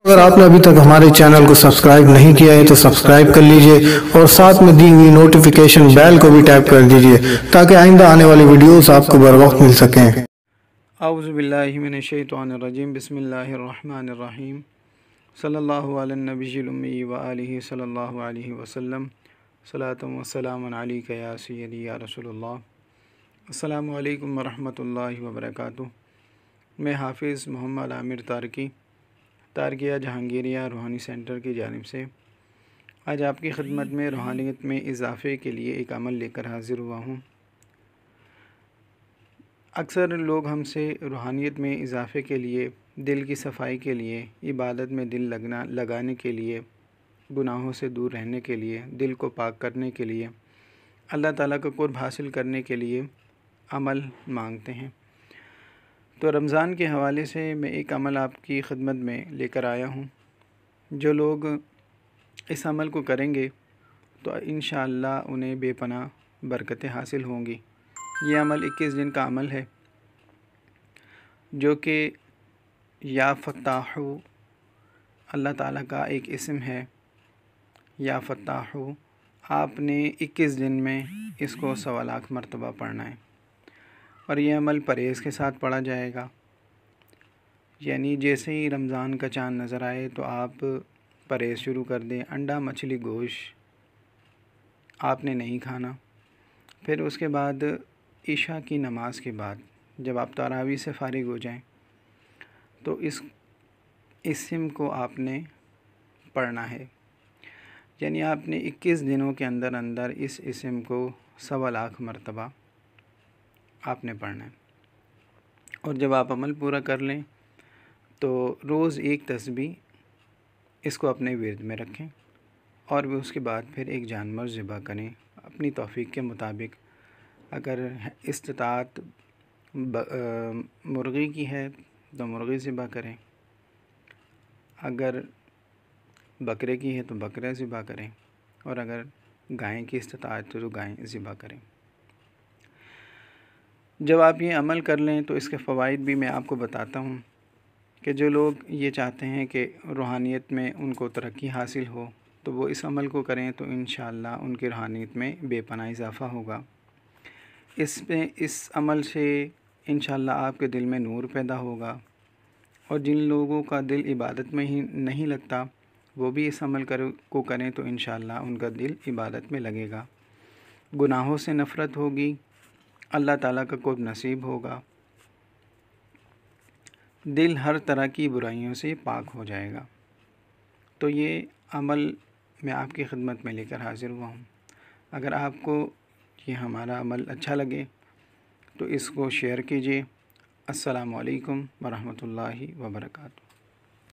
اگر آپ نے ابھی تک ہمارے چینل کو سبسکرائب نہیں کیا ہے تو سبسکرائب کر لیجئے اور ساتھ میں دی ہوئی نوٹیفیکیشن بیل کو بھی ٹیپ کر دیجئے تاکہ آئندہ آنے والی ویڈیوز آپ کو بر وقت مل سکیں۔ اعوذ باللہ من الشیطان الرجیم، بسم اللہ الرحمن الرحیم، صلی اللہ علی النبی الامی وآلہ صلی اللہ علیہ وسلم، صلاۃ و سلام علیک یا سیدی یا رسول اللہ۔ السلام علیکم ورحمۃ اللہ وبرکاتہ۔ میں حافظ محمد عامر تارکیہ جہانگیریہ روحانی سینٹر کی جانب سے آج آپ کی خدمت میں روحانیت میں اضافے کے لیے ایک عمل لے کر حاضر ہوا ہوں۔ اکثر لوگ ہم سے روحانیت میں اضافے کے لیے، دل کی صفائی کے لیے، عبادت میں دل لگانے کے لیے، گناہوں سے دور رہنے کے لیے، دل کو پاک کرنے کے لیے، اللہ تعالیٰ کا قرب حاصل کرنے کے لیے عمل مانگتے ہیں۔ تو رمضان کے حوالے سے میں ایک عمل آپ کی خدمت میں لے کر آیا ہوں۔ جو لوگ اس عمل کو کریں گے تو انشاءاللہ انہیں بے پناہ برکتیں حاصل ہوں گی۔ یہ عمل 21 دن کا عمل ہے جو کہ یا فتاح اللہ تعالیٰ کا ایک اسم ہے۔ یا فتاح آپ نے 21 دن میں اس کو 1.25 لاکھ مرتبہ پڑھنا ہے، اور یہ عمل پرہیز کے ساتھ پڑھا جائے گا۔ یعنی جیسے ہی رمضان کا چاند نظر آئے تو آپ پرہیز شروع کر دیں، انڈا مچھلی گوشت آپ نے نہیں کھانا۔ پھر اس کے بعد عشاء کی نماز کے بعد جب آپ تراویح سے فارغ ہو جائیں تو اس اسم کو آپ نے پڑھنا ہے۔ یعنی آپ نے 21 دنوں کے اندر اس اسم کو 1.25 لاکھ مرتبہ آپ نے پڑھنا ہے۔ اور جب آپ عمل پورا کر لیں تو روز ایک تسبیح اس کو اپنے ورد میں رکھیں، اور اس کے بعد پھر ایک جانور ذبح کریں اپنی توفیق کے مطابق۔ اگر استطاعت مرغی کی ہے تو مرغی ذبح کریں، اگر بکرے کی ہے تو بکرے ذبح کریں، اور اگر گائے کی استطاعت ہے تو گائے ذبح کریں۔ جب آپ یہ عمل کر لیں تو اس کے فوائد بھی میں آپ کو بتاتا ہوں کہ جو لوگ یہ چاہتے ہیں کہ روحانیت میں ان کو ترقی حاصل ہو تو وہ اس عمل کو کریں تو انشاءاللہ ان کی روحانیت میں بے پناہ اضافہ ہوگا۔ اس عمل سے انشاءاللہ آپ کے دل میں نور پیدا ہوگا، اور جن لوگوں کا دل عبادت میں ہی نہیں لگتا وہ بھی اس عمل کو کریں تو انشاءاللہ ان کا دل عبادت میں لگے گا۔ گناہوں سے نفرت ہوگی، اللہ تعالیٰ کا قرب نصیب ہوگا، دل ہر طرح کی برائیوں سے پاک ہو جائے گا۔ تو یہ عمل میں آپ کی خدمت میں لے کر حاضر ہوا ہوں۔ اگر آپ کو یہ ہمارا عمل اچھا لگے تو اس کو شیئر کیجیے۔ السلام علیکم ورحمۃ اللہ وبرکاتہ۔